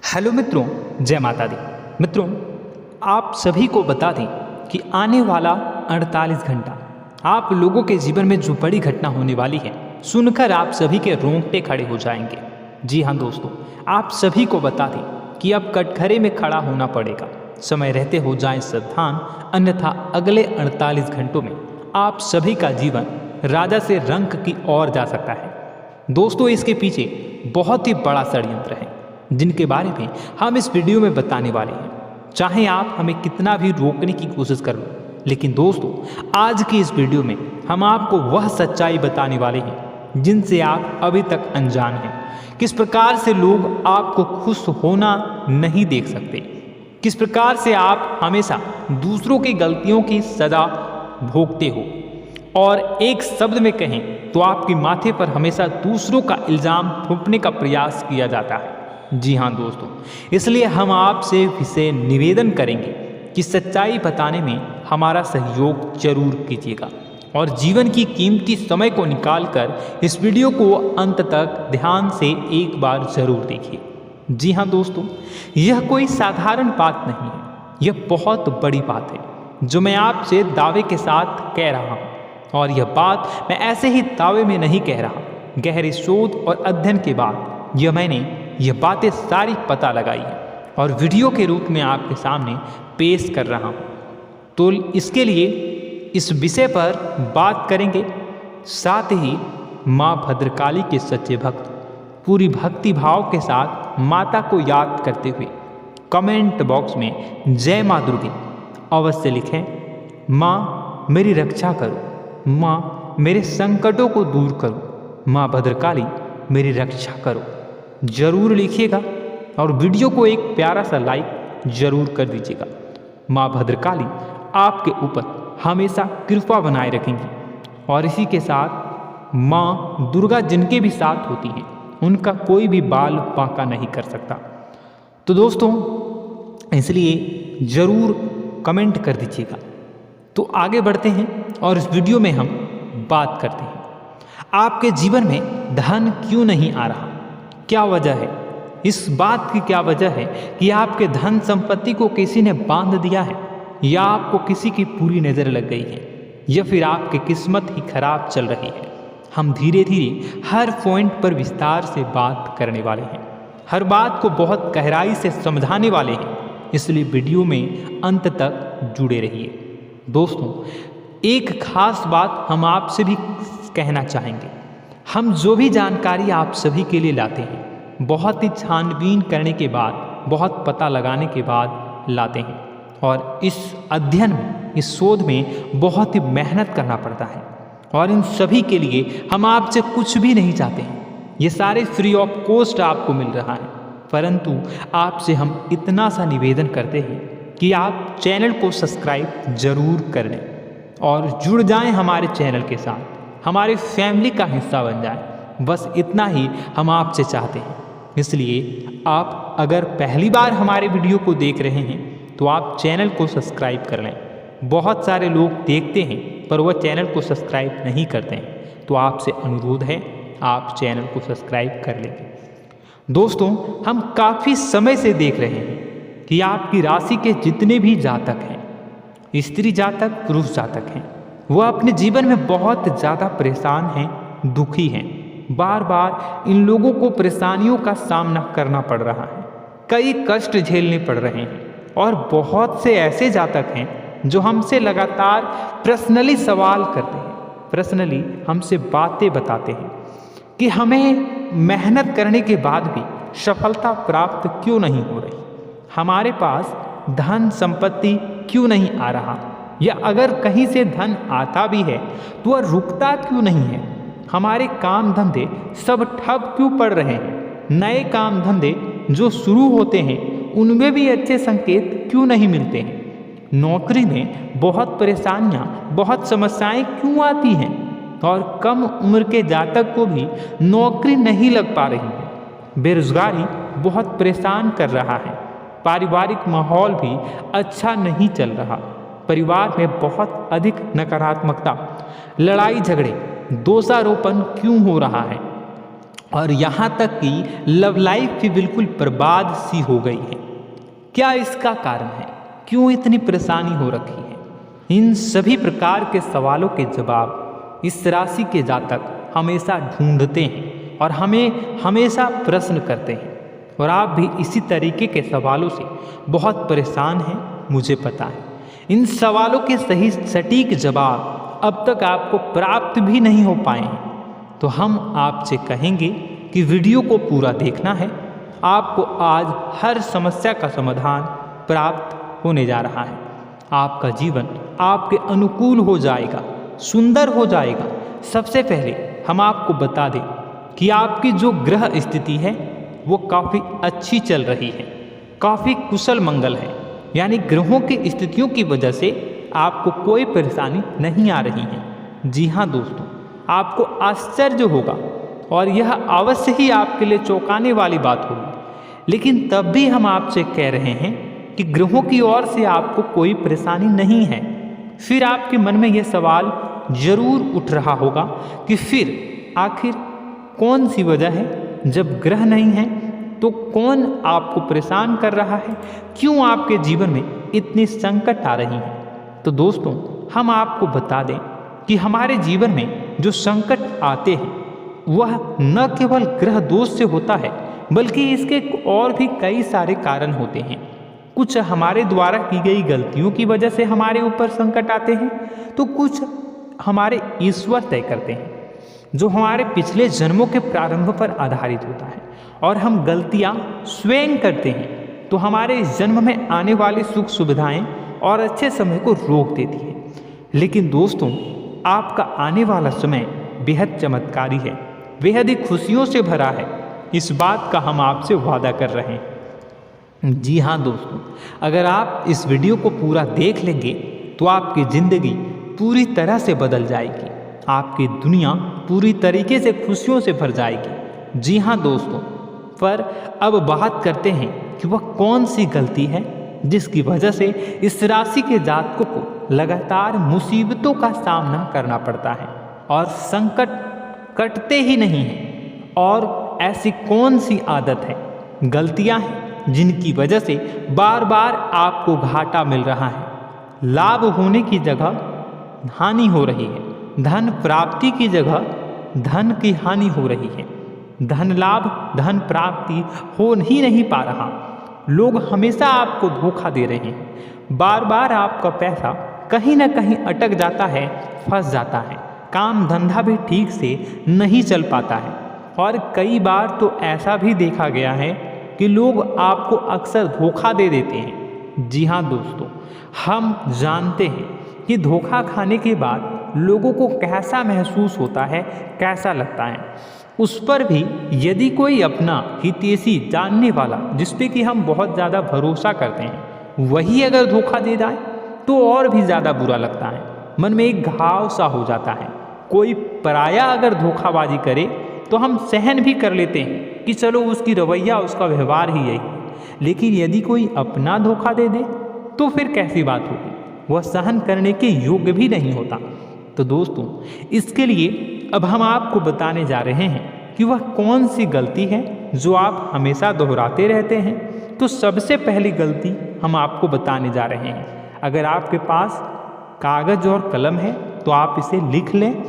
Hello मित्रों, जय माता दी। मित्रों, आप सभी को बता दें कि आने वाला 48 घंटा आप लोगों के जीवन में जो बड़ी घटना होने वाली है, सुनकर आप सभी के रोंगटे खड़े हो जाएंगे। जी हाँ दोस्तों, आप सभी को बता दें कि अब कटघरे में खड़ा होना पड़ेगा। समय रहते हो जाएं सावधान, अन्यथा अगले 48 घंटों में आप सभी का जीवन राजा से रंक की ओर जा सकता है। दोस्तों, इसके पीछे बहुत ही बड़ा षड्यंत्र है जिनके बारे में हम इस वीडियो में बताने वाले हैं। चाहे आप हमें कितना भी रोकने की कोशिश कर लो, लेकिन दोस्तों आज की इस वीडियो में हम आपको वह सच्चाई बताने वाले हैं जिनसे आप अभी तक अनजान हैं। किस प्रकार से लोग आपको खुश होना नहीं देख सकते, किस प्रकार से आप हमेशा दूसरों की गलतियों की सजा भोगते हो, और एक शब्द में कहें तो आपके माथे पर हमेशा दूसरों का इल्ज़ाम थोपने का प्रयास किया जाता है। जी हाँ दोस्तों, इसलिए हम आपसे विशेष निवेदन करेंगे कि सच्चाई बताने में हमारा सहयोग जरूर कीजिएगा और जीवन की कीमती समय को निकालकर इस वीडियो को अंत तक ध्यान से एक बार जरूर देखिए। जी हाँ दोस्तों, यह कोई साधारण बात नहीं है, यह बहुत बड़ी बात है जो मैं आपसे दावे के साथ कह रहा हूँ। और यह बात मैं ऐसे ही दावे में नहीं कह रहा, गहरे शोध और अध्ययन के बाद यह बातें सारी पता लगाई है और वीडियो के रूप में आपके सामने पेश कर रहा हूँ। तो इसके लिए इस विषय पर बात करेंगे। साथ ही माँ भद्रकाली के सच्चे भक्त पूरी भक्ति भाव के साथ माता को याद करते हुए कमेंट बॉक्स में जय माँ दुर्गे अवश्य लिखें। माँ मेरी रक्षा करो, माँ मेरे संकटों को दूर करो, माँ भद्रकाली मेरी रक्षा करो, जरूर लिखिएगा और वीडियो को एक प्यारा सा लाइक जरूर कर दीजिएगा। माँ भद्रकाली आपके ऊपर हमेशा कृपा बनाए रखेंगी और इसी के साथ माँ दुर्गा जिनके भी साथ होती हैं उनका कोई भी बाल बांका नहीं कर सकता। तो दोस्तों, इसलिए ज़रूर कमेंट कर दीजिएगा। तो आगे बढ़ते हैं और इस वीडियो में हम बात करते हैं, आपके जीवन में धन क्यों नहीं आ रहा, क्या वजह है। इस बात की क्या वजह है कि आपके धन संपत्ति को किसी ने बांध दिया है, या आपको किसी की पूरी नज़र लग गई है, या फिर आपकी किस्मत ही खराब चल रही है। हम धीरे धीरे हर पॉइंट पर विस्तार से बात करने वाले हैं, हर बात को बहुत गहराई से समझाने वाले हैं, इसलिए वीडियो में अंत तक जुड़े रहिए। दोस्तों, एक खास बात हम आपसे भी कहना चाहेंगे। हम जो भी जानकारी आप सभी के लिए लाते हैं बहुत ही छानबीन करने के बाद, बहुत पता लगाने के बाद लाते हैं, और इस अध्ययन में, इस शोध में बहुत ही मेहनत करना पड़ता है। और इन सभी के लिए हम आपसे कुछ भी नहीं चाहते हैं, ये सारे फ्री ऑफ कॉस्ट आपको मिल रहा है। परंतु आपसे हम इतना सा निवेदन करते हैं कि आप चैनल को सब्सक्राइब जरूर कर लें और जुड़ जाएं हमारे चैनल के साथ, हमारे फैमिली का हिस्सा बन जाए। बस इतना ही हम आपसे चाहते हैं। इसलिए आप अगर पहली बार हमारे वीडियो को देख रहे हैं तो आप चैनल को सब्सक्राइब कर लें। बहुत सारे लोग देखते हैं पर वह चैनल को सब्सक्राइब नहीं करते हैं, तो आपसे अनुरोध है आप चैनल को सब्सक्राइब कर लें। दोस्तों, हम काफ़ी समय से देख रहे हैं कि आपकी राशि के जितने भी जातक हैं, स्त्री जातक, पुरुष जातक हैं, वह अपने जीवन में बहुत ज़्यादा परेशान हैं, दुखी हैं। बार बार इन लोगों को परेशानियों का सामना करना पड़ रहा है, कई कष्ट झेलने पड़ रहे हैं। और बहुत से ऐसे जातक हैं जो हमसे लगातार पर्सनली सवाल करते हैं, पर्सनली हमसे बातें बताते हैं कि हमें मेहनत करने के बाद भी सफलता प्राप्त क्यों नहीं हो रही, हमारे पास धन संपत्ति क्यों नहीं आ रहा, या अगर कहीं से धन आता भी है तो वह रुकता क्यों नहीं है, हमारे काम धंधे सब ठप क्यों पड़ रहे हैं, नए काम धंधे जो शुरू होते हैं उनमें भी अच्छे संकेत क्यों नहीं मिलते हैं, नौकरी में बहुत परेशानियां, बहुत समस्याएं क्यों आती हैं, और कम उम्र के जातक को भी नौकरी नहीं लग पा रही है, बेरोजगारी बहुत परेशान कर रहा है, पारिवारिक माहौल भी अच्छा नहीं चल रहा, परिवार में बहुत अधिक नकारात्मकता, लड़ाई झगड़े, दोषारोपण क्यों हो रहा है, और यहाँ तक कि लव लाइफ भी बिल्कुल बर्बाद सी हो गई है। क्या इसका कारण है? क्यों इतनी परेशानी हो रखी है? इन सभी प्रकार के सवालों के जवाब इस राशि के जातक हमेशा ढूंढते हैं और हमें हमेशा प्रश्न करते हैं। और आप भी इसी तरीके के सवालों से बहुत परेशान हैं, मुझे पता है। इन सवालों के सही सटीक जवाब अब तक आपको प्राप्त भी नहीं हो पाए हैं, तो हम आपसे कहेंगे कि वीडियो को पूरा देखना है। आपको आज हर समस्या का समाधान प्राप्त होने जा रहा है। आपका जीवन आपके अनुकूल हो जाएगा, सुंदर हो जाएगा। सबसे पहले हम आपको बता दें कि आपकी जो ग्रह स्थिति है वो काफ़ी अच्छी चल रही है, काफ़ी कुशल मंगल है। यानी ग्रहों की स्थितियों की वजह से आपको कोई परेशानी नहीं आ रही है। जी हाँ दोस्तों, आपको आश्चर्य होगा और यह अवश्य ही आपके लिए चौंकाने वाली बात होगी। लेकिन तब भी हम आपसे कह रहे हैं कि ग्रहों की ओर से आपको कोई परेशानी नहीं है। फिर आपके मन में यह सवाल जरूर उठ रहा होगा कि फिर आखिर कौन सी वजह है? जब ग्रह नहीं है तो कौन आपको परेशान कर रहा है? क्यों आपके जीवन में इतनी संकट आ रही हैं? तो दोस्तों, हम आपको बता दें कि हमारे जीवन में जो संकट आते हैं वह न केवल ग्रह दोष से होता है, बल्कि इसके और भी कई सारे कारण होते हैं। कुछ हमारे द्वारा की गई गलतियों की वजह से हमारे ऊपर संकट आते हैं, तो कुछ हमारे ईश्वर तय करते हैं, जो हमारे पिछले जन्मों के प्रारंभ पर आधारित होता है। और हम गलतियां स्वयं करते हैं तो हमारे इस जन्म में आने वाली सुख सुविधाएं और अच्छे समय को रोक देती है। लेकिन दोस्तों, आपका आने वाला समय बेहद चमत्कारी है, बेहद ही खुशियों से भरा है। इस बात का हम आपसे वादा कर रहे हैं। जी हाँ दोस्तों, अगर आप इस वीडियो को पूरा देख लेंगे तो आपकी ज़िंदगी पूरी तरह से बदल जाएगी, आपकी दुनिया पूरी तरीके से खुशियों से भर जाएगी। जी हाँ दोस्तों, पर अब बात करते हैं कि वह कौन सी गलती है जिसकी वजह से इस राशि के जातकों को लगातार मुसीबतों का सामना करना पड़ता है और संकट कटते ही नहीं हैं। और ऐसी कौन सी आदत है, गलतियां हैं जिनकी वजह से बार बार आपको घाटा मिल रहा है, लाभ होने की जगह हानि हो रही है, धन प्राप्ति की जगह धन की हानि हो रही है, धन लाभ धन प्राप्ति हो ही नहीं पा रहा। लोग हमेशा आपको धोखा दे रहे हैं, बार बार आपका पैसा कहीं ना कहीं अटक जाता है, फंस जाता है, काम धंधा भी ठीक से नहीं चल पाता है। और कई बार तो ऐसा भी देखा गया है कि लोग आपको अक्सर धोखा दे देते हैं। जी हाँ दोस्तों, हम जानते हैं कि धोखा खाने के बाद लोगों को कैसा महसूस होता है, कैसा लगता है। उस पर भी यदि कोई अपना हितैषी जानने वाला, जिस पे कि हम बहुत ज़्यादा भरोसा करते हैं, वही अगर धोखा दे जाए तो और भी ज़्यादा बुरा लगता है, मन में एक घाव सा हो जाता है। कोई पराया अगर धोखाबाजी करे तो हम सहन भी कर लेते हैं कि चलो उसकी रवैया, उसका व्यवहार ही यही है। लेकिन यदि कोई अपना धोखा दे दे तो फिर कैसी बात होगी, वह सहन करने के योग्य भी नहीं होता। तो दोस्तों, इसके लिए अब हम आपको बताने जा रहे हैं कि वह कौन सी गलती है जो आप हमेशा दोहराते रहते हैं। तो सबसे पहली गलती हम आपको बताने जा रहे हैं। अगर आपके पास कागज़ और कलम है तो आप इसे लिख लें,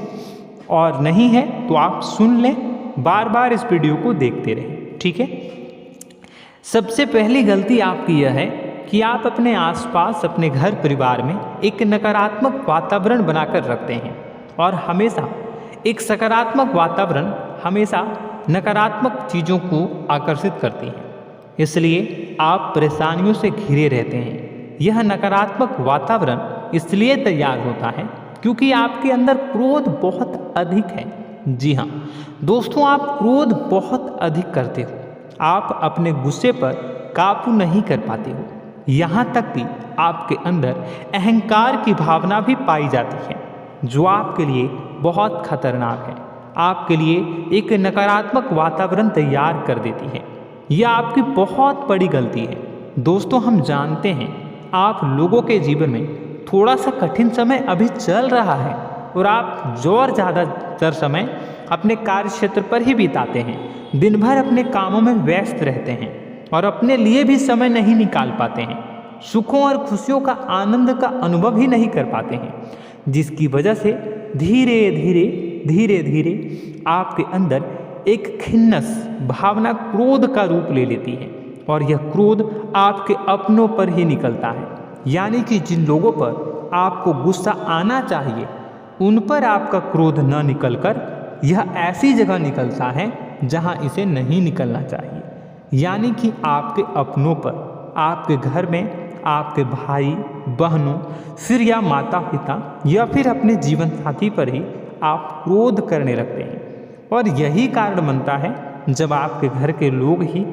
और नहीं है तो आप सुन लें, बार बार इस वीडियो को देखते रहें, ठीक है। सबसे पहली गलती आपकी यह है कि आप अपने आसपास, अपने घर परिवार में एक नकारात्मक वातावरण बनाकर रखते हैं, और हमेशा एक सकारात्मक वातावरण हमेशा नकारात्मक चीज़ों को आकर्षित करती है। इसलिए आप परेशानियों से घिरे रहते हैं। यह नकारात्मक वातावरण इसलिए तैयार होता है क्योंकि आपके अंदर क्रोध बहुत अधिक है। जी हाँ दोस्तों, आप क्रोध बहुत अधिक करते हो, आप अपने गुस्से पर काबू नहीं कर पाते हो। यहाँ तक कि आपके अंदर अहंकार की भावना भी पाई जाती है, जो आपके लिए बहुत खतरनाक है, आपके लिए एक नकारात्मक वातावरण तैयार कर देती है। यह आपकी बहुत बड़ी गलती है। दोस्तों, हम जानते हैं आप लोगों के जीवन में थोड़ा सा कठिन समय अभी चल रहा है, और आप और ज़्यादातर समय अपने कार्य क्षेत्र पर ही बिताते हैं। दिन भर अपने कामों में व्यस्त रहते हैं और अपने लिए भी समय नहीं निकाल पाते हैं। सुखों और खुशियों का आनंद का अनुभव ही नहीं कर पाते हैं, जिसकी वजह से धीरे धीरे आपके अंदर एक खिन्नस भावना क्रोध का रूप ले लेती है और यह क्रोध आपके अपनों पर ही निकलता है। यानी कि जिन लोगों पर आपको गुस्सा आना चाहिए उन पर आपका क्रोध न निकलकर यह ऐसी जगह निकलता है जहां इसे नहीं निकलना चाहिए। यानी कि आपके अपनों पर, आपके घर में आपके भाई बहनों, फिर या माता पिता या फिर अपने जीवन साथी पर ही आप क्रोध करने लगते हैं। और यही कारण बनता है जब आपके घर के लोग ही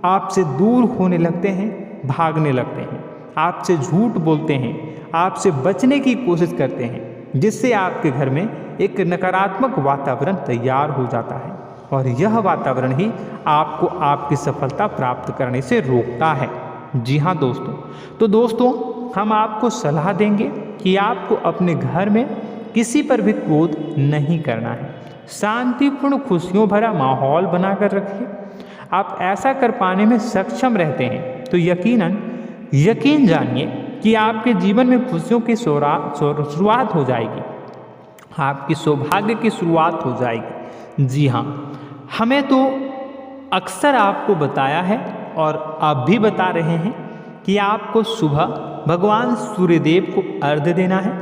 आपसे दूर होने लगते हैं, भागने लगते हैं, आपसे झूठ बोलते हैं, आपसे बचने की कोशिश करते हैं, जिससे आपके घर में एक नकारात्मक वातावरण तैयार हो जाता है और यह वातावरण ही आपको आपकी सफलता प्राप्त करने से रोकता है। जी हाँ दोस्तों, तो दोस्तों हम आपको सलाह देंगे कि आपको अपने घर में किसी पर भी क्रोध नहीं करना है। शांतिपूर्ण खुशियों भरा माहौल बनाकर रखिए। आप ऐसा कर पाने में सक्षम रहते हैं तो यकीन जानिए कि आपके जीवन में खुशियों की शुरुआत हो जाएगी, आपकी सौभाग्य की शुरुआत हो जाएगी। जी हाँ, हमें तो अक्सर आपको बताया है और आप भी बता रहे हैं कि आपको सुबह भगवान सूर्यदेव को अर्घ्य देना है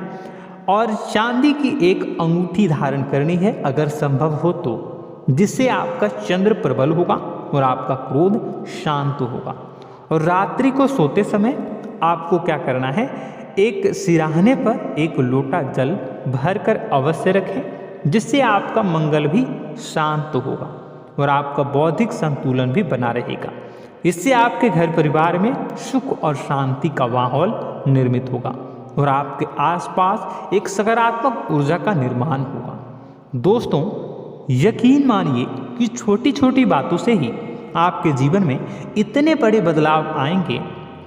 और चांदी की एक अंगूठी धारण करनी है अगर संभव हो तो, जिससे आपका चंद्र प्रबल होगा और आपका क्रोध शांत होगा। और रात्रि को सोते समय आपको क्या करना है, एक सिराहने पर एक लोटा जल भरकर अवश्य रखें, जिससे आपका मंगल भी शांत होगा और आपका बौद्धिक संतुलन भी बना रहेगा। इससे आपके घर परिवार में सुख और शांति का माहौल निर्मित होगा और आपके आसपास एक सकारात्मक ऊर्जा का निर्माण होगा। दोस्तों यकीन मानिए कि छोटी छोटी बातों से ही आपके जीवन में इतने बड़े बदलाव आएंगे,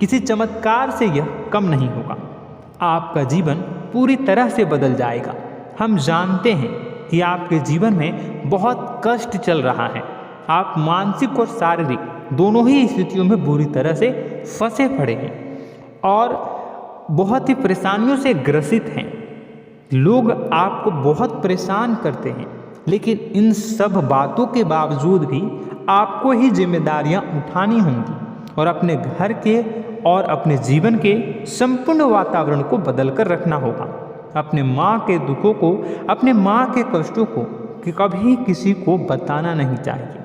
किसी चमत्कार से यह कम नहीं होगा। आपका जीवन पूरी तरह से बदल जाएगा। हम जानते हैं कि आपके जीवन में बहुत कष्ट चल रहा है, आप मानसिक और शारीरिक दोनों ही स्थितियों में बुरी तरह से फंसे पड़े हैं और बहुत ही परेशानियों से ग्रसित हैं। लोग आपको बहुत परेशान करते हैं, लेकिन इन सब बातों के बावजूद भी आपको ही जिम्मेदारियां उठानी होंगी और अपने घर के और अपने जीवन के संपूर्ण वातावरण को बदल कर रखना होगा। अपने माँ के दुखों को, अपने माँ के कष्टों को कभी किसी को बताना नहीं चाहिए,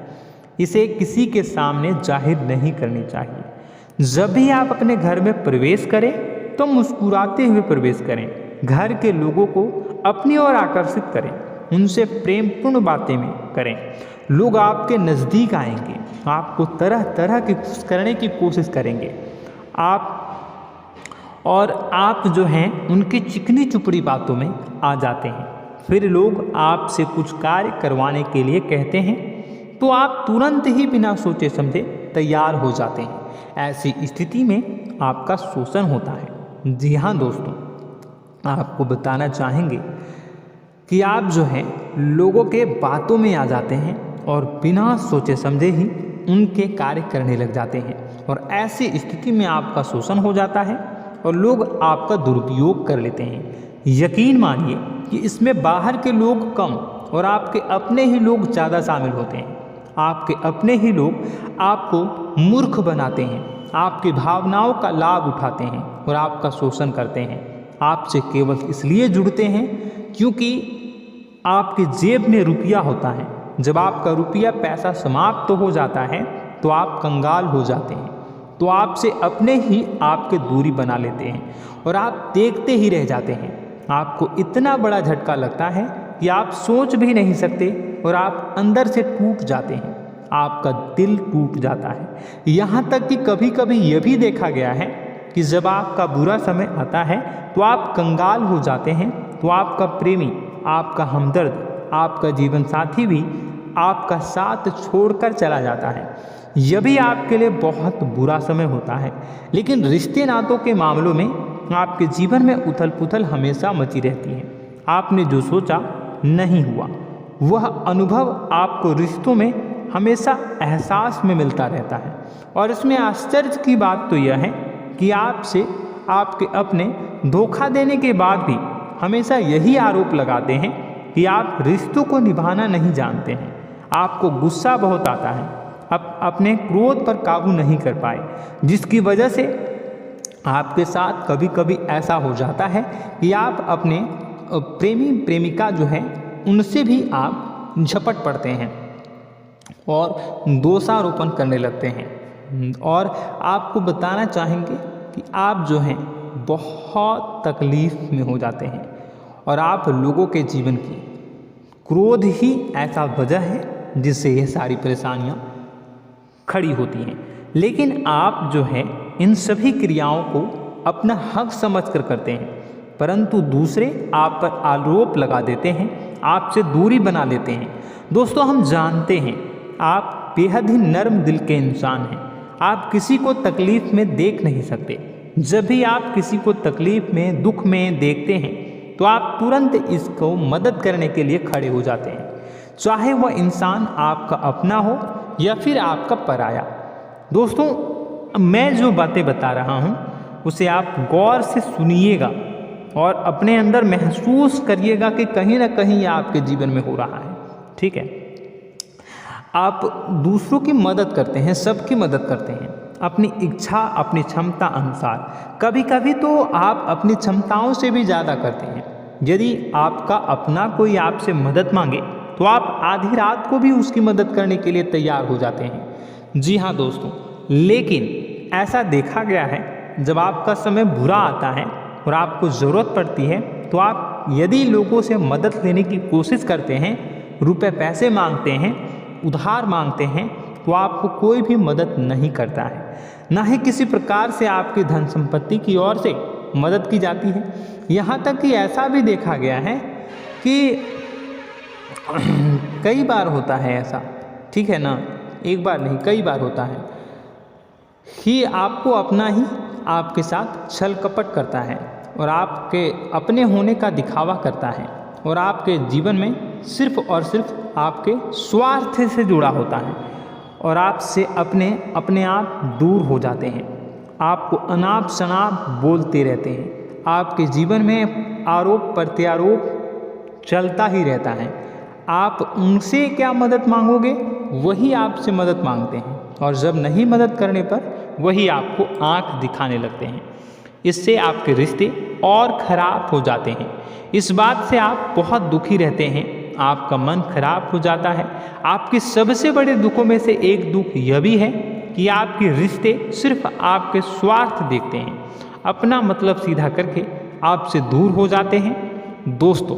इसे किसी के सामने जाहिर नहीं करनी चाहिए। जब भी आप अपने घर में प्रवेश करें तो मुस्कुराते हुए प्रवेश करें, घर के लोगों को अपनी ओर आकर्षित करें, उनसे प्रेमपूर्ण बातें में करें। लोग आपके नज़दीक आएंगे, आपको तरह तरह की खुश करने की कोशिश करेंगे। आप जो हैं उनकी चिकनी चुपड़ी बातों में आ जाते हैं। फिर लोग आपसे कुछ कार्य करवाने के लिए कहते हैं तो आप तुरंत ही बिना सोचे समझे तैयार हो जाते हैं। ऐसी स्थिति में आपका शोषण होता है। जी हाँ दोस्तों, आपको बताना चाहेंगे कि आप जो हैं लोगों के बातों में आ जाते हैं और बिना सोचे समझे ही उनके कार्य करने लग जाते हैं और ऐसी स्थिति में आपका शोषण हो जाता है और लोग आपका दुरुपयोग कर लेते हैं। यकीन मानिए कि इसमें बाहर के लोग कम और आपके अपने ही लोग ज़्यादा शामिल होते हैं। आपके अपने ही लोग आपको मूर्ख बनाते हैं, आपकी भावनाओं का लाभ उठाते हैं और आपका शोषण करते हैं। आपसे केवल इसलिए जुड़ते हैं क्योंकि आपकी जेब में रुपया होता है। जब आपका रुपया पैसा समाप्त हो जाता है तो आप कंगाल हो जाते हैं, तो आपसे अपने ही आपके दूरी बना लेते हैं और आप देखते ही रह जाते हैं। आपको इतना बड़ा झटका लगता है कि आप सोच भी नहीं सकते और आप अंदर से टूट जाते हैं, आपका दिल टूट जाता है। यहाँ तक कि कभी कभी यह भी देखा गया है कि जब आपका बुरा समय आता है तो आप कंगाल हो जाते हैं, तो आपका प्रेमी, आपका हमदर्द, आपका जीवन साथी भी आपका साथ छोड़कर चला जाता है। यह भी आपके लिए बहुत बुरा समय होता है। लेकिन रिश्ते नातों के मामलों में आपके जीवन में उथल पुथल हमेशा मची रहती है। आपने जो सोचा नहीं हुआ। वह अनुभव आपको रिश्तों में हमेशा एहसास में मिलता रहता है। और इसमें आश्चर्य की बात तो यह है कि आपसे आपके अपने धोखा देने के बाद भी हमेशा यही आरोप लगाते हैं कि आप रिश्तों को निभाना नहीं जानते हैं। आपको गुस्सा बहुत आता है, अपने क्रोध पर काबू नहीं कर पाए, जिसकी वजह से आपके साथ कभी कभी ऐसा हो जाता है कि आप अपने प्रेमी प्रेमिका जो है उनसे भी आप झपट पड़ते हैं और दोषारोपण करने लगते हैं। और आपको बताना चाहेंगे कि आप जो हैं बहुत तकलीफ में हो जाते हैं और आप लोगों के जीवन की क्रोध ही ऐसा वजह है जिससे ये सारी परेशानियां खड़ी होती हैं। लेकिन आप जो है इन सभी क्रियाओं को अपना हक समझकर करते हैं, परंतु दूसरे आप पर आरोप लगा देते हैं, आपसे दूरी बना लेते हैं। दोस्तों, हम जानते हैं आप बेहद ही नर्म दिल के इंसान हैं। आप किसी को तकलीफ में देख नहीं सकते। जब भी आप किसी को तकलीफ में, दुख में देखते हैं तो आप तुरंत इसको मदद करने के लिए खड़े हो जाते हैं, चाहे वह इंसान आपका अपना हो या फिर आपका पराया। दोस्तों, मैं जो बातें बता रहा हूँ उसे आप गौर से सुनिएगा और अपने अंदर महसूस करिएगा कि कहीं ना कहीं यह आपके जीवन में हो रहा है। ठीक है, आप दूसरों की मदद करते हैं, सबकी मदद करते हैं अपनी इच्छा, अपनी क्षमता अनुसार। कभी कभी तो आप अपनी क्षमताओं से भी ज़्यादा करते हैं। यदि आपका अपना कोई आपसे मदद मांगे तो आप आधी रात को भी उसकी मदद करने के लिए तैयार हो जाते हैं। जी हाँ दोस्तों, लेकिन ऐसा देखा गया है जब आपका समय बुरा आता है और आपको ज़रूरत पड़ती है तो आप यदि लोगों से मदद लेने की कोशिश करते हैं, रुपए पैसे मांगते हैं, उधार मांगते हैं, तो आपको कोई भी मदद नहीं करता है। ना ही किसी प्रकार से आपकी धन संपत्ति की ओर से मदद की जाती है। यहाँ तक कि ऐसा भी देखा गया है कि कई बार होता है ऐसा, ठीक है ना, एक बार नहीं कई बार होता है कि आपको अपना ही आपके साथ छल कपट करता है और आपके अपने होने का दिखावा करता है और आपके जीवन में सिर्फ और सिर्फ आपके स्वार्थ से जुड़ा होता है और आपसे अपने आप दूर हो जाते हैं। आपको अनाप शनाप बोलते रहते हैं। आपके जीवन में आरोप प्रत्यारोप चलता ही रहता है। आप उनसे क्या मदद मांगोगे, वही आपसे मदद मांगते हैं और जब नहीं मदद करने पर वही आपको आंख दिखाने लगते हैं। इससे आपके रिश्ते और खराब हो जाते हैं। इस बात से आप बहुत दुखी रहते हैं, आपका मन खराब हो जाता है। आपके सबसे बड़े दुखों में से एक दुख यह भी है कि आपके रिश्ते सिर्फ आपके स्वार्थ देखते हैं, अपना मतलब सीधा करके आपसे दूर हो जाते हैं। दोस्तों,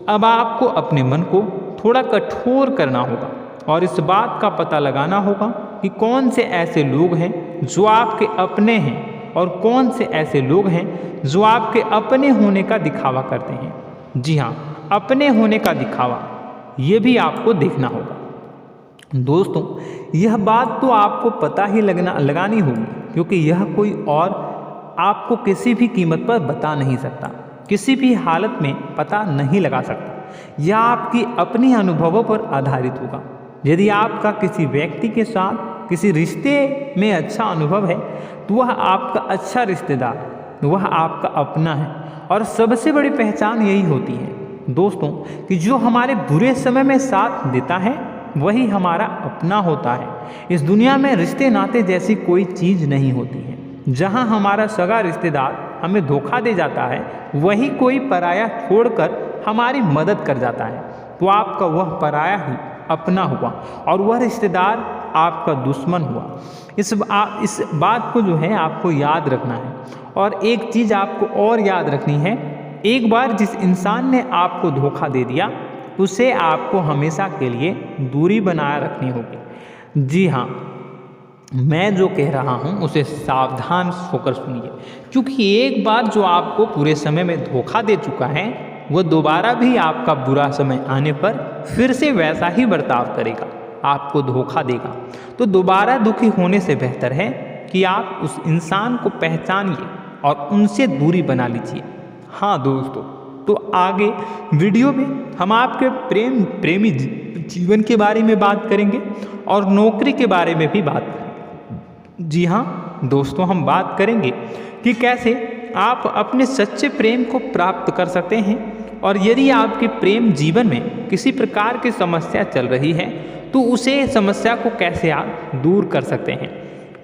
अब आपको अपने मन को थोड़ा कठोर करना होगा और इस बात का पता लगाना होगा कि कौन से ऐसे लोग हैं जो आपके अपने हैं और कौन से ऐसे लोग हैं जो आपके अपने होने का दिखावा करते हैं। जी हाँ, अपने होने का दिखावा, ये भी आपको देखना होगा। दोस्तों, यह बात तो आपको पता ही लगानी होगी, क्योंकि यह कोई और आपको किसी भी कीमत पर बता नहीं सकता, किसी भी हालत में पता नहीं लगा सकता। यह आपकी अपनी अनुभवों पर आधारित होगा। यदि आपका किसी व्यक्ति के साथ किसी रिश्ते में अच्छा अनुभव है तो वह आपका अच्छा रिश्तेदार, वह आपका अपना है। और सबसे बड़ी पहचान यही होती है दोस्तों कि जो हमारे बुरे समय में साथ देता है वही हमारा अपना होता है। इस दुनिया में रिश्ते नाते जैसी कोई चीज़ नहीं होती है। जहाँ हमारा सगा रिश्तेदार हमें धोखा दे जाता है, वही कोई पराया छोड़कर हमारी मदद कर जाता है, तो आपका वह पराया ही अपना हुआ और वह रिश्तेदार आपका दुश्मन हुआ। इस बात को जो है आपको याद रखना है। और एक चीज़ आपको और याद रखनी है, एक बार जिस इंसान ने आपको धोखा दे दिया उसे आपको हमेशा के लिए दूरी बनाए रखनी होगी। जी हाँ, मैं जो कह रहा हूँ उसे सावधान होकर सुनिए, क्योंकि एक बार जो आपको पूरे समय में धोखा दे चुका है वह दोबारा भी आपका बुरा समय आने पर फिर से वैसा ही बर्ताव करेगा, आपको धोखा देगा। तो दोबारा दुखी होने से बेहतर है कि आप उस इंसान को पहचानिए और उनसे दूरी बना लीजिए। हाँ दोस्तों, तो आगे वीडियो में हम आपके प्रेमी जीवन के बारे में बात करेंगे और नौकरी के बारे में भी बात करेंगे। जी हाँ दोस्तों, हम बात करेंगे कि कैसे आप अपने सच्चे प्रेम को प्राप्त कर सकते हैं, और यदि आपके प्रेम जीवन में किसी प्रकार की समस्या चल रही है तो उसे समस्या को कैसे आप दूर कर सकते हैं।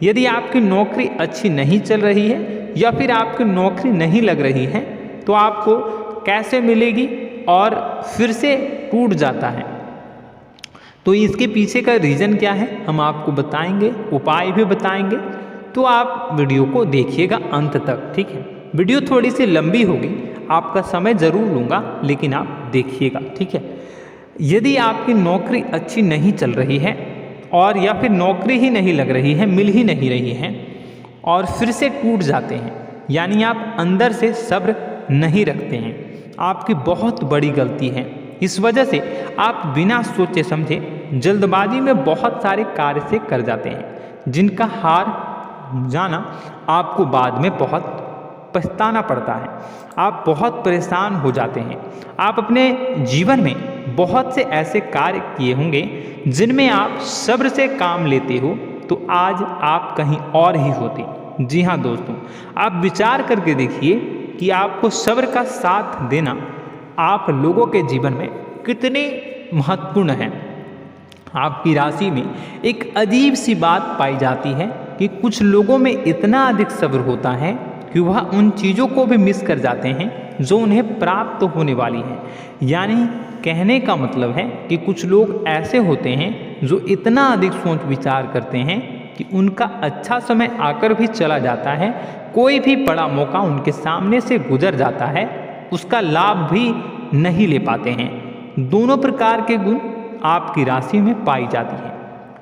यदि आपकी नौकरी अच्छी नहीं चल रही है या फिर आपकी नौकरी नहीं लग रही है तो आपको कैसे मिलेगी और फिर से टूट जाता है, तो इसके पीछे का रीज़न क्या है हम आपको बताएंगे, उपाय भी बताएंगे। तो आप वीडियो को देखिएगा अंत तक, ठीक है। वीडियो थोड़ी सी लंबी होगी, आपका समय ज़रूर लूँगा, लेकिन आप देखिएगा, ठीक है। यदि आपकी नौकरी अच्छी नहीं चल रही है और या फिर नौकरी ही नहीं लग रही है, मिल ही नहीं रही है और फिर से टूट जाते हैं, यानी आप अंदर से सब्र नहीं रखते हैं, आपकी बहुत बड़ी गलती है। इस वजह से आप बिना सोचे समझे जल्दबाजी में बहुत सारे कार्य से कर जाते हैं, जिनका हार जाना आपको बाद में बहुत पछताना पड़ता है। आप बहुत परेशान हो जाते हैं। आप अपने जीवन में बहुत से ऐसे कार्य किए होंगे जिनमें आप सब्र से काम लेते हो, तो आज आप कहीं और ही होते। जी हाँ दोस्तों, आप विचार करके देखिए कि आपको सब्र का साथ देना आप लोगों के जीवन में कितने महत्वपूर्ण है। आपकी राशि में एक अजीब सी बात पाई जाती है कि कुछ लोगों में इतना अधिक सब्र होता है कि वह उन चीज़ों को भी मिस कर जाते हैं जो उन्हें प्राप्त होने वाली है। यानी कहने का मतलब है कि कुछ लोग ऐसे होते हैं जो इतना अधिक सोच विचार करते हैं कि उनका अच्छा समय आकर भी चला जाता है, कोई भी बड़ा मौका उनके सामने से गुजर जाता है, उसका लाभ भी नहीं ले पाते हैं। दोनों प्रकार के गुण आपकी राशि में पाई जाती है।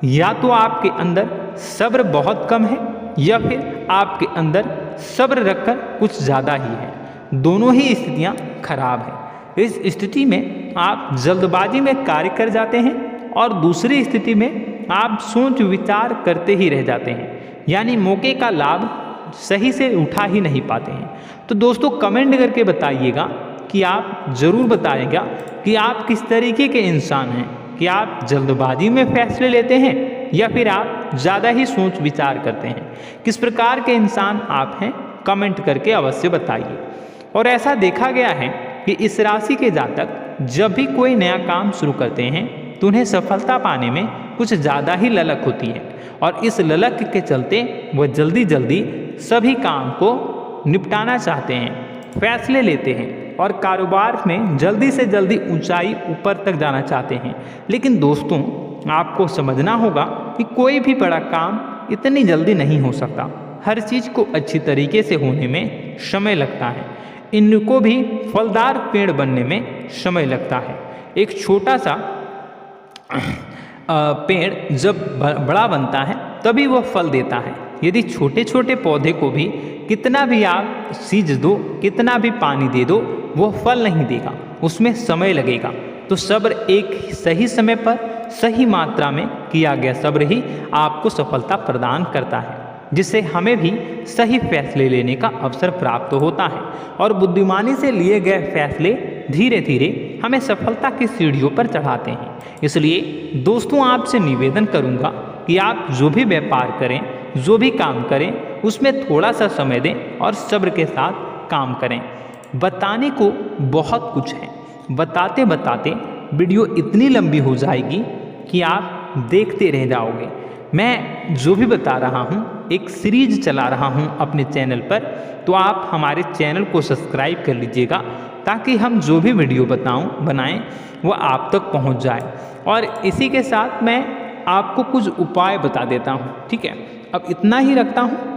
या तो आपके अंदर सब्र बहुत कम है या फिर आपके अंदर सब्र रखकर कुछ ज़्यादा ही है। दोनों ही स्थितियाँ खराब हैं। इस स्थिति में आप जल्दबाजी में कार्य कर जाते हैं और दूसरी स्थिति में आप सोच विचार करते ही रह जाते हैं, यानी मौके का लाभ सही से उठा ही नहीं पाते हैं। तो दोस्तों कमेंट करके बताइएगा कि आप ज़रूर बताइएगा कि आप किस तरीके के इंसान हैं, कि आप जल्दबाजी में फैसले लेते हैं या फिर आप ज़्यादा ही सोच विचार करते हैं। किस प्रकार के इंसान आप हैं कमेंट करके अवश्य बताइए। और ऐसा देखा गया है कि इस राशि के जातक जब भी कोई नया काम शुरू करते हैं तो उन्हें सफलता पाने में कुछ ज़्यादा ही ललक होती है, और इस ललक के चलते वह जल्दी जल्दी सभी काम को निपटाना चाहते हैं, फैसले लेते हैं और कारोबार में जल्दी से जल्दी ऊंचाई ऊपर तक जाना चाहते हैं। लेकिन दोस्तों आपको समझना होगा कि कोई भी बड़ा काम इतनी जल्दी नहीं हो सकता। हर चीज़ को अच्छी तरीके से होने में समय लगता है। इनको भी फलदार पेड़ बनने में समय लगता है। एक छोटा सा पेड़ जब बड़ा बनता है तभी वह फल देता है। यदि छोटे छोटे पौधे को भी कितना भी आप सींच दो, कितना भी पानी दे दो, वो फल नहीं देगा, उसमें समय लगेगा। तो सब्र एक सही समय पर सही मात्रा में किया गया सब्र ही आपको सफलता प्रदान करता है, जिससे हमें भी सही फैसले लेने का अवसर प्राप्त होता है। और बुद्धिमानी से लिए गए फैसले धीरे धीरे हमें सफलता की सीढ़ियों पर चढ़ाते हैं। इसलिए दोस्तों आपसे निवेदन करूंगा कि आप जो भी व्यापार करें, जो भी काम करें, उसमें थोड़ा सा समय दें और सब्र के साथ काम करें। बताने को बहुत कुछ है, बताते बताते वीडियो इतनी लंबी हो जाएगी कि आप देखते रह जाओगे। मैं जो भी बता रहा हूँ एक सीरीज चला रहा हूँ अपने चैनल पर, तो आप हमारे चैनल को सब्सक्राइब कर लीजिएगा ताकि हम जो भी वीडियो बनाएं वो आप तक पहुँच जाए। और इसी के साथ मैं आपको कुछ उपाय बता देता हूँ, ठीक है। अब इतना ही रखता हूँ।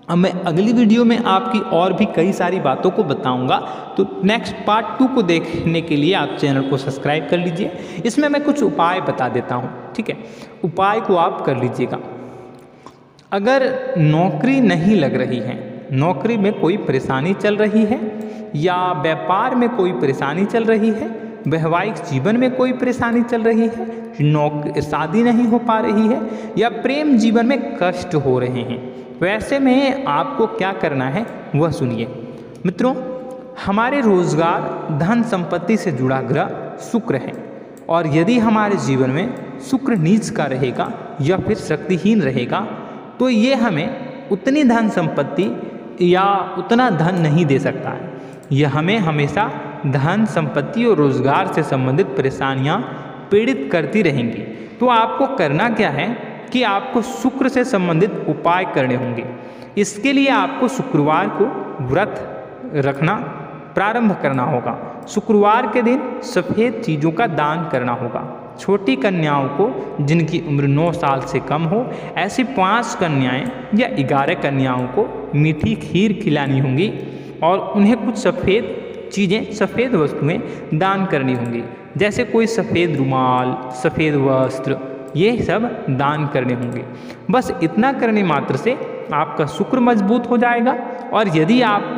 अब मैं अगली वीडियो में आपकी और भी कई सारी बातों को बताऊंगा। तो नेक्स्ट पार्ट 2 को देखने के लिए आप चैनल को सब्सक्राइब कर लीजिए। इसमें मैं कुछ उपाय बता देता हूं, ठीक है। उपाय को आप कर लीजिएगा। अगर नौकरी नहीं लग रही है, नौकरी में कोई परेशानी चल रही है, या व्यापार में कोई परेशानी चल रही है, वैवाहिक जीवन में कोई परेशानी चल रही है, शादी नहीं हो पा रही है, या प्रेम जीवन में कष्ट हो रहे हैं, वैसे में आपको क्या करना है वह सुनिए। मित्रों, हमारे रोजगार, धन संपत्ति से जुड़ा ग्रह शुक्र है और यदि हमारे जीवन में शुक्र नीच का रहेगा या फिर शक्तिहीन रहेगा तो ये हमें उतनी धन संपत्ति या उतना धन नहीं दे सकता है। यह हमें हमेशा धन संपत्ति और रोजगार से संबंधित परेशानियां पीड़ित करती रहेंगी। तो आपको करना क्या है कि आपको शुक्र से संबंधित उपाय करने होंगे। इसके लिए आपको शुक्रवार को व्रत रखना प्रारंभ करना होगा। शुक्रवार के दिन सफ़ेद चीज़ों का दान करना होगा। छोटी कन्याओं को जिनकी उम्र 9 साल से कम हो, ऐसी 5 कन्याएं या 11 कन्याओं को मीठी खीर खिलानी होंगी और उन्हें कुछ सफ़ेद चीज़ें, सफ़ेद वस्तुएं दान करनी होंगी, जैसे कोई सफ़ेद रुमाल, सफ़ेद वस्त्र, ये सब दान करने होंगे। बस इतना करने मात्र से आपका शुक्र मजबूत हो जाएगा। और यदि आप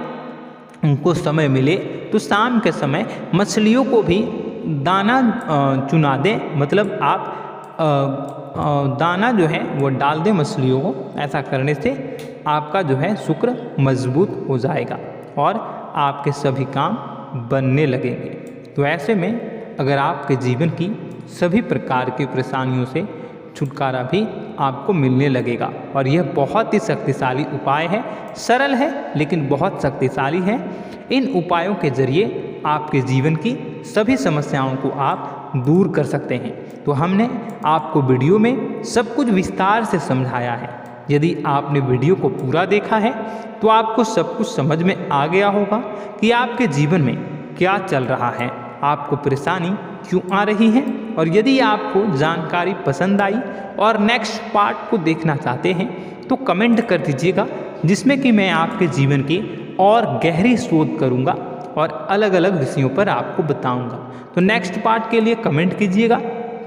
उनको समय मिले तो शाम के समय मछलियों को भी दाना चुना दें, मतलब आप दाना जो है वो डाल दें मछलियों को। ऐसा करने से आपका जो है शुक्र मजबूत हो जाएगा और आपके सभी काम बनने लगेंगे। तो ऐसे में अगर आपके जीवन की सभी प्रकार की परेशानियों से छुटकारा भी आपको मिलने लगेगा। और यह बहुत ही शक्तिशाली उपाय है, सरल है लेकिन बहुत शक्तिशाली है। इन उपायों के जरिए आपके जीवन की सभी समस्याओं को आप दूर कर सकते हैं। तो हमने आपको वीडियो में सब कुछ विस्तार से समझाया है। यदि आपने वीडियो को पूरा देखा है तो आपको सब कुछ समझ में आ गया होगा कि आपके जीवन में क्या चल रहा है, आपको परेशानी क्यों आ रही है। और यदि आपको जानकारी पसंद आई और नेक्स्ट पार्ट को देखना चाहते हैं तो कमेंट कर दीजिएगा, जिसमें कि मैं आपके जीवन की और गहरी शोध करूंगा और अलग अलग विषयों पर आपको बताऊंगा। तो नेक्स्ट पार्ट के लिए कमेंट कीजिएगा,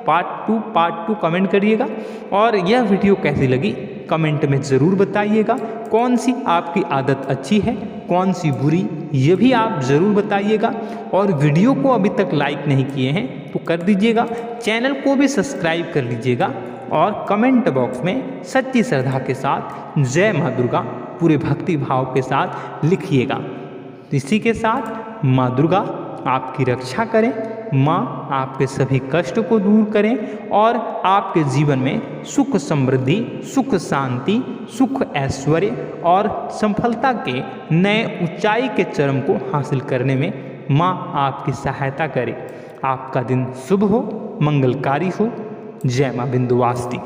पार्ट 2 कमेंट करिएगा। और यह वीडियो कैसी लगी कमेंट में ज़रूर बताइएगा। कौन सी आपकी आदत अच्छी है, कौन सी बुरी, ये भी आप ज़रूर बताइएगा। और वीडियो को अभी तक लाइक नहीं किए हैं तो कर दीजिएगा, चैनल को भी सब्सक्राइब कर लीजिएगा और कमेंट बॉक्स में सच्ची श्रद्धा के साथ जय माँ दुर्गा पूरे भक्ति भाव के साथ लिखिएगा। इसी के साथ माँ दुर्गा आपकी रक्षा करें, माँ आपके सभी कष्ट को दूर करें और आपके जीवन में सुख समृद्धि, सुख शांति, सुख ऐश्वर्य और सफलता के नए ऊंचाई के चरम को हासिल करने में माँ आपकी सहायता करे। आपका दिन शुभ हो, मंगलकारी हो। जय माँ विंध्यवासिनी।